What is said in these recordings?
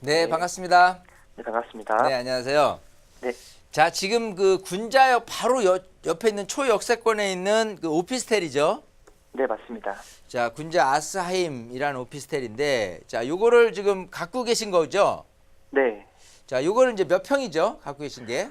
네, 네, 반갑습니다. 네, 반갑습니다. 네, 안녕하세요. 네, 자, 지금 그 군자역 바로 옆에 있는 초역세권에 있는 그 오피스텔이죠. 네, 맞습니다. 자, 군자 아스하임이라는 오피스텔인데, 자, 요거를 지금 갖고 계신 거죠? 네, 자, 요거는 이제 몇 평이죠? 갖고 계신 게?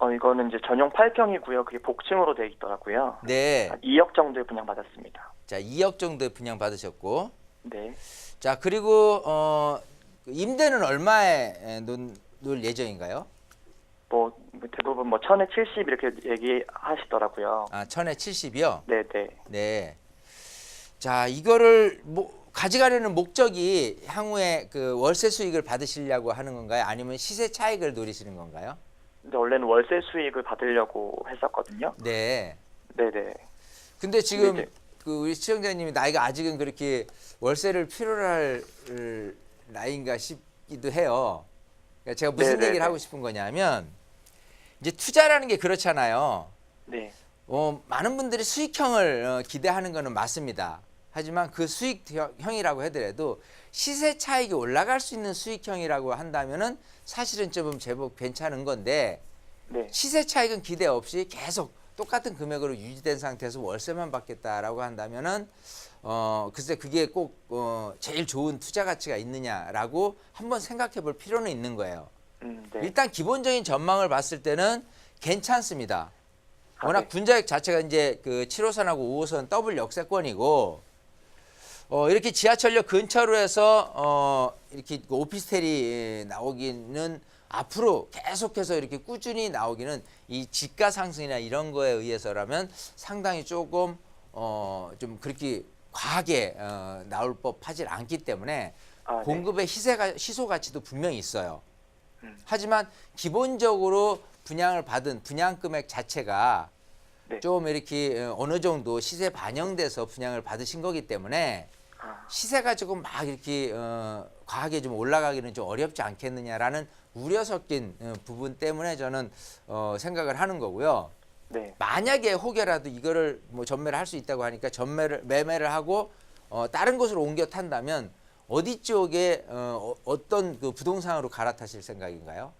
이거는 이제 전용 8평이고요. 그게 복층으로 되어 있더라고요. 네. 한 2억 정도에 분양받았습니다. 자, 2억 정도에 분양 받으셨고. 네, 자, 그리고 그 임대는 얼마에 놓을 예정인가요? 대부분 천에 70 이렇게 얘기하시더라고요. 아, 천에 70이요? 네, 네. 네. 자, 이거를 가져가려는 목적이 향후에 그 월세 수익을 받으시려고 하는 건가요? 아니면 시세 차익을 노리시는 건가요? 근데 원래는 월세 수익을 받으려고 했었거든요. 네. 네, 네. 근데 지금 근데 그 우리 시청자님이 나이가 아직은 그렇게 월세를 필요로 할 나이인가 싶기도 해요. 그러니까 제가 무슨 네네네. 얘기를 하고 싶은 거냐면 이제 투자라는 게 그렇잖아요. 네, 많은 분들이 수익형을 기대하는 거는 맞습니다. 하지만 그 수익형이라고 하더라도 시세 차익이 올라갈 수 있는 수익형이라고 한다면은 사실은 좀 제법 괜찮은 건데 네. 시세 차익은 기대 없이 계속 똑같은 금액으로 유지된 상태에서 월세만 받겠다라고 한다면은 글쎄 그게 꼭 제일 좋은 투자 가치가 있느냐라고 한번 생각해 볼 필요는 있는 거예요. 네. 일단 기본적인 전망을 봤을 때는 괜찮습니다. 워낙 네. 군자역 자체가 이제 그 7호선하고 5호선 더블 역세권이고 이렇게 지하철역 근처로 해서 이렇게 오피스텔이 나오기는 앞으로 계속해서 이렇게 꾸준히 나오기는 이 지가 상승이나 이런 거에 의해서라면 상당히 조금 좀 그렇게 과하게 나올 법하지 않기 때문에 네. 공급의 희소 가치도 분명히 있어요. 음. 하지만 기본적으로 분양을 받은 분양 금액 자체가 네. 좀 이렇게 어느 정도 시세 반영돼서 분양을 받으신 거기 때문에 시세가 조금 막 이렇게 과하게 좀 올라가기는 좀 어렵지 않겠느냐라는 우려 섞인 부분 때문에 저는 생각을 하는 거고요. 네. 만약에 혹여라도 이거를 뭐 전매를 할 수 있다고 하니까 매매를 하고 다른 곳으로 옮겨 탄다면 어디 쪽에 어떤 그 부동산으로 갈아타실 생각인가요?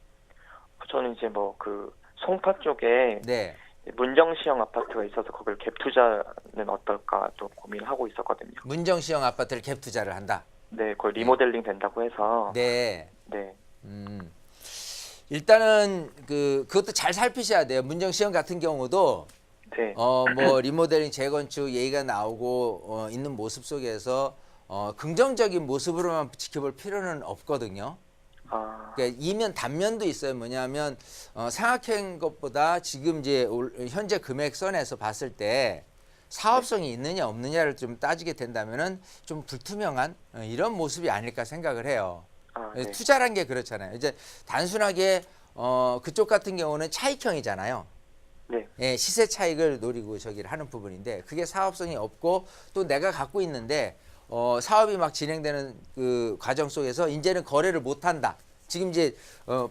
저는 이제 그 송파 쪽에 네. 문정시형 아파트가 있어서 거기를 갭 투자는 어떨까 또 고민하고 있었거든요. 문정시형 아파트를 갭 투자를 한다. 네, 그걸 리모델링 된다고 해서. 네. 네, 일단은 그것도 잘 살피셔야 돼요. 문정시형 같은 경우도 네, 뭐 리모델링 재건축 얘기가 나오고 있는 모습 속에서 긍정적인 모습으로만 지켜볼 필요는 없거든요. 그러니까 이면 단면도 있어요. 뭐냐면 생각한 것보다 지금 이제 현재 금액선에서 봤을 때 사업성이 있느냐 없느냐를 좀 따지게 된다면은 좀 불투명한 이런 모습이 아닐까 생각을 해요. 네, 투자란 게 그렇잖아요. 이제 단순하게 그쪽 같은 경우는 차익형이잖아요. 네, 예, 시세 차익을 노리고 저기를 하는 부분인데 그게 사업성이 없고 또 내가 갖고 있는데 사업이 막 진행되는 그 과정 속에서 이제는 거래를 못 한다. 지금 이제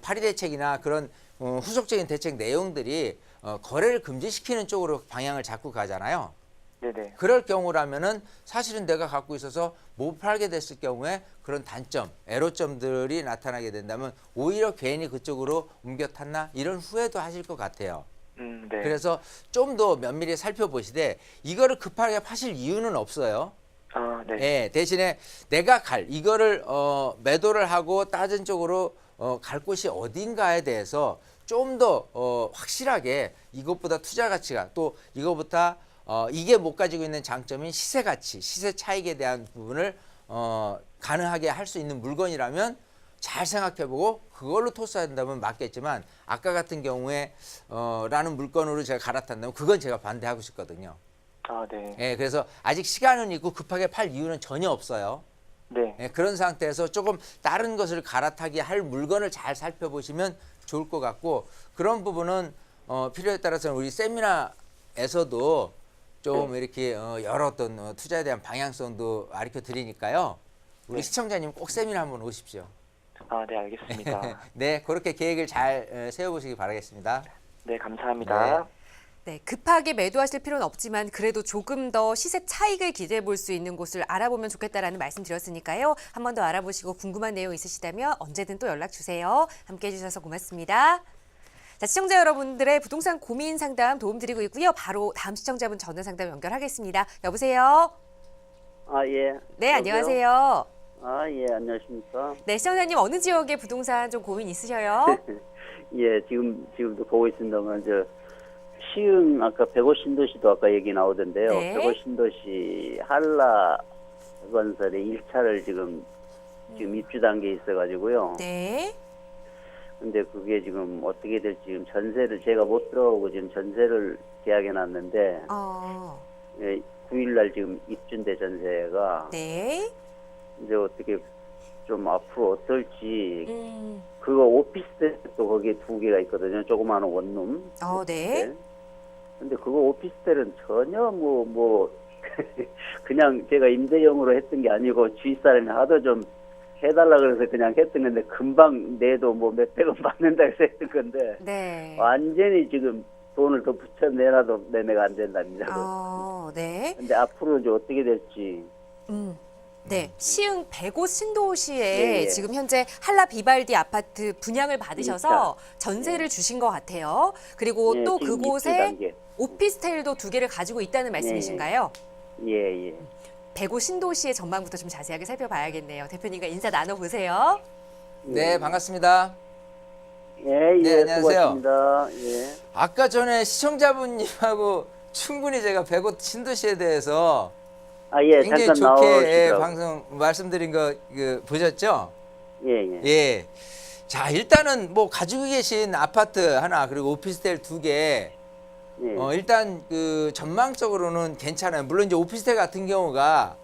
파리 대책이나 그런 후속적인 대책 내용들이 거래를 금지시키는 쪽으로 방향을 잡고 가잖아요. 네, 네. 그럴 경우라면은 사실은 내가 갖고 있어서 못 팔게 됐을 경우에 그런 단점, 애로점들이 나타나게 된다면 오히려 괜히 그쪽으로 옮겨 탔나 이런 후회도 하실 것 같아요. 네. 그래서 좀 더 면밀히 살펴보시되 이거를 급하게 파실 이유는 없어요. 네, 예, 대신에 내가 이거를 매도를 하고 따진 쪽으로 갈 곳이 어딘가에 대해서 좀 더 확실하게 이것보다 투자 가치가 또 이거보다 이게 못 가지고 있는 장점인 시세 가치, 시세 차익에 대한 부분을 가능하게 할 수 있는 물건이라면 잘 생각해보고 그걸로 토스한다면 맞겠지만 아까 같은 경우에 라는 물건으로 제가 갈아탄다면 그건 제가 반대하고 싶거든요. 네, 예, 그래서 아직 시간은 있고 급하게 팔 이유는 전혀 없어요. 네, 예, 그런 상태에서 조금 다른 것을 갈아타게 할 물건을 잘 살펴보시면 좋을 것 같고 그런 부분은 필요에 따라서는 우리 세미나에서도 좀 이렇게 여러 어떤 투자에 대한 방향성도 가르쳐 드리니까요. 우리 시청자님 꼭 세미나 한번 오십시오. 네, 알겠습니다. 네, 그렇게 계획을 잘 세워보시기 바라겠습니다. 네, 감사합니다. 네. 네, 급하게 매도하실 필요는 없지만 그래도 조금 더 시세 차익을 기대해 볼 수 있는 곳을 알아보면 좋겠다라는 말씀 드렸으니까요. 한 번 더 알아보시고 궁금한 내용 있으시다면 언제든 또 연락 주세요. 함께해 주셔서 고맙습니다. 자, 시청자 여러분들의 부동산 고민 상담 도움드리고 있고요. 바로 다음 시청자분 전화 상담 연결하겠습니다. 여보세요? 아, 예. 네, 여보세요? 안녕하세요. 아, 예, 안녕하십니까. 네, 시청자님 어느 지역에 부동산 좀 고민 있으셔요? 예, 지금도 보고 있습니다만, 시흥, 아까 백오 신도시도 아까 얘기 나오던데요. 네. 백오 신도시 한라 건설의 1차를 지금 입주 단계에 있어가지고요. 네. 근데 그게 지금 어떻게 될지 지금 전세를 제가 못 들어오고 지금 전세를 계약해 놨는데, 예, 9일날 지금 입주인데 전세가. 네. 이제 어떻게 좀 앞으로 어떨지 음. 그거 오피스텔도 거기에 2개가 있거든요. 조그마한 원룸. 네. 근데 그거 오피스텔은 전혀 그냥 제가 임대용으로 했던 게 아니고 주위 사람이 하도 좀 해달라 그래서 그냥 했던 건데 금방 내도 몇백원 받는다 해서 했던 건데 네. 완전히 지금 돈을 더 붙여내놔도 매매가 안 된답니다. 네. 근데 앞으로 이제 어떻게 될지. 네, 시흥 백오 신도시에 예, 예. 지금 현재 한라 비발디 아파트 분양을 받으셔서 전세를 예. 주신 것 같아요. 그리고 예, 또 지금 입주 그곳에 단계. 오피스텔도 2개를 가지고 있다는 말씀이신가요? 예, 예. 백오 신도시의 전망부터 좀 자세하게 살펴봐야겠네요. 대표님과 인사 나눠보세요. 네, 반갑습니다. 예, 예, 네, 안녕하세요. 수고하십니다. 예. 아까 전에 시청자분님하고 충분히 제가 백오 신도시에 대해서 아, 예, 굉장히 잠깐 좋게 나오시더라고요. 방송 말씀드린 거 보셨죠? 예, 예. 예. 자, 일단은 뭐 가지고 계신 아파트 하나 그리고 오피스텔 2개 예. 일단 그 전망적으로는 괜찮아요. 물론 이제 오피스텔 같은 경우가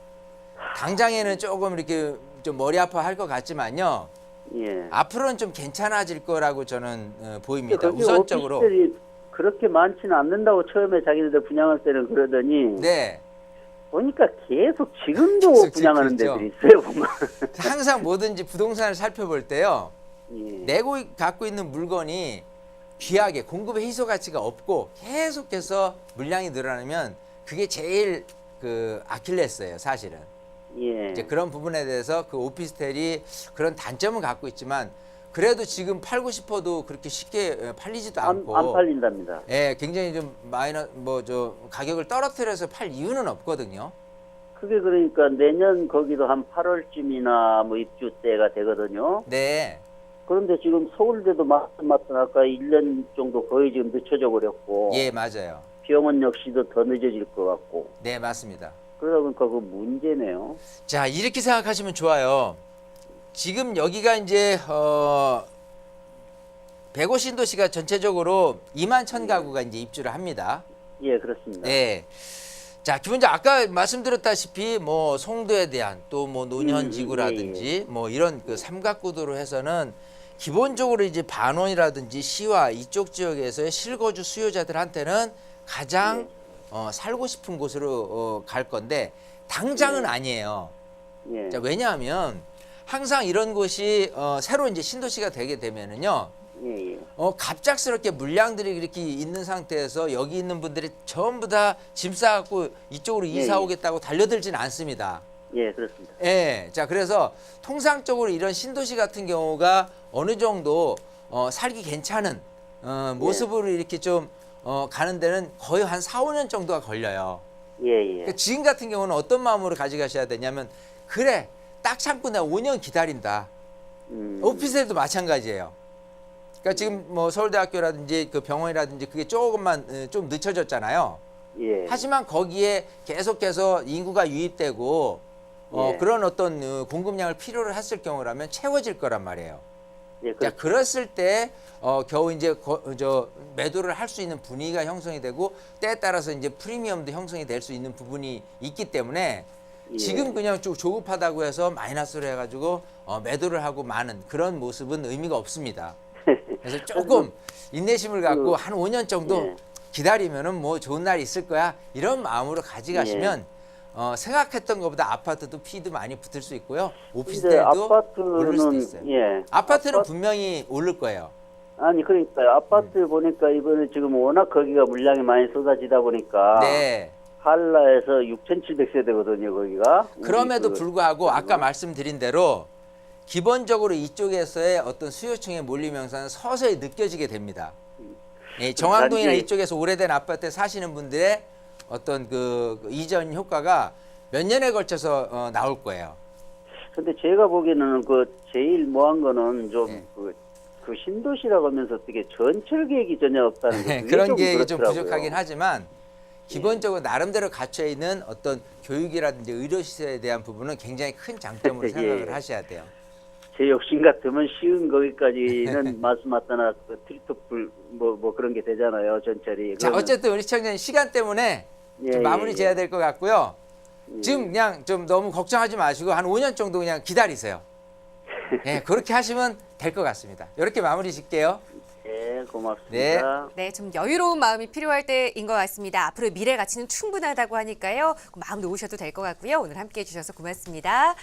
당장에는 조금 이렇게 좀 머리 아파할 것 같지만요. 예. 앞으로는 좀 괜찮아질 거라고 저는 보입니다. 그렇게 우선적으로. 오피스텔이 그렇게 많지는 않는다고 처음에 자기네들 분양할 때는 그러더니 네. 보니까 계속 지금도 계속 분양하는 짓고 데들이 있어요, 보면. 항상 뭐든지 부동산을 살펴볼 때요. 예. 내고 갖고 있는 물건이 귀하게 공급의 희소 가치가 없고 계속해서 물량이 늘어나면 그게 제일 그 아킬레스예요, 사실은. 예. 이제 그런 부분에 대해서 그 오피스텔이 그런 단점은 갖고 있지만 그래도 지금 팔고 싶어도 그렇게 쉽게 팔리지도 않고 안 팔린답니다. 예, 굉장히 좀 가격을 떨어뜨려서 팔 이유는 없거든요. 그게 그러니까 내년 거기도 한 8월쯤이나 입주 때가 되거든요. 네. 그런데 지금 서울대도 마찬가지 아까 1년 정도 거의 지금 늦춰져 버렸고. 예, 맞아요. 병원 역시도 더 늦어질 것 같고. 네, 맞습니다. 그러다 보니까 그 문제네요. 자, 이렇게 생각하시면 좋아요. 지금 여기가 이제 백오 신도시가 전체적으로 2만 1천 가구가 이제 입주를 합니다. 예, 그렇습니다. 네. 자, 기본적으로 아까 말씀드렸다시피 뭐 송도에 대한 또 뭐 논현지구라든지 뭐 이런 그 삼각구도로 해서는 기본적으로 이제 반원이라든지 시와 이쪽 지역에서의 실거주 수요자들한테는 가장 살고 싶은 곳으로 갈 건데 당장은 아니에요. 예. 자, 왜냐하면 항상 이런 곳이 새로 이제 신도시가 되게 되면은요. 예, 예. 갑작스럽게 물량들이 이렇게 있는 상태에서 여기 있는 분들이 전부 다 짐 싸갖고 이쪽으로 이사 오겠다고 달려들지는 않습니다. 예, 그렇습니다. 예. 자, 그래서 통상적으로 이런 신도시 같은 경우가 어느 정도 살기 괜찮은 모습으로 이렇게 좀 가는 데는 거의 한 4, 5년 정도가 걸려요. 예, 예. 그러니까 지금 같은 경우는 어떤 마음으로 가져가셔야 되냐면 그래, 딱 참고 내가 5년 기다린다. 오피스텔도 마찬가지예요. 그러니까 지금 뭐 서울대학교라든지 그 병원이라든지 그게 조금만 좀 늦춰졌잖아요. 예. 하지만 거기에 계속해서 인구가 유입되고 예. 그런 어떤 공급량을 필요로 했을 경우라면 채워질 거란 말이에요. 예, 자, 그랬을 때 겨우 이제 매도를 할 수 있는 분위기가 형성이 되고 때에 따라서 이제 프리미엄도 형성이 될 수 있는 부분이 있기 때문에 예. 지금 그냥 좀 조급하다고 해서 마이너스로 해가지고 매도를 하고 마는 그런 모습은 의미가 없습니다. 그래서 조금 인내심을 갖고 한 5년 정도 예. 기다리면은 뭐 좋은 날이 있을 거야 이런 마음으로 가져가시면 생각했던 것보다 아파트도 피도 많이 붙을 수 있고요. 오피스텔도 오를 수도 있어요. 예. 아파트는 분명히 오를 거예요. 아니 그러니까 아파트 보니까 이번에 지금 워낙 거기가 물량이 많이 쏟아지다 보니까 네. 한라에서 6,700세대거든요 거기가. 그럼에도 우리 불구하고 아까 말씀드린 대로 기본적으로 이쪽에서의 어떤 수요층의 몰림 현상은 서서히 느껴지게 됩니다. 예, 정왕동이나 단지- 이쪽에서 오래된 아파트에 사시는 분들의 어떤 그 이전 효과가 몇 년에 걸쳐서 나올 거예요. 근데 제가 보기에는 그 제일 뭐한 거는 좀 네. 그 신도시라고 하면서 어떻게 전철 계획이 전혀 없다는 게 그런 계획이 좀 부족하긴 하지만 기본적으로 나름대로 갖춰 있는 어떤 교육이라든지 의료시설에 대한 부분은 굉장히 큰 장점으로 예. 생각을 하셔야 돼요. 제 욕심 같으면 쉬운 거기까지는 말씀하셨나 그 트리토플 뭐 그런 게 되잖아요 전철이. 자, 어쨌든 우리 시청자님 시간 때문에 좀 마무리 지어야 될 것 같고요. 지금 그냥 좀 너무 걱정하지 마시고 한 5년 정도 그냥 기다리세요. 예, 그렇게 하시면 될 것 같습니다. 이렇게 마무리 짓게요. 네, 고맙습니다. 네, 좀 여유로운 마음이 필요할 때인 것 같습니다. 앞으로의 미래 가치는 충분하다고 하니까요. 마음 놓으셔도 될 것 같고요. 오늘 함께해 주셔서 고맙습니다.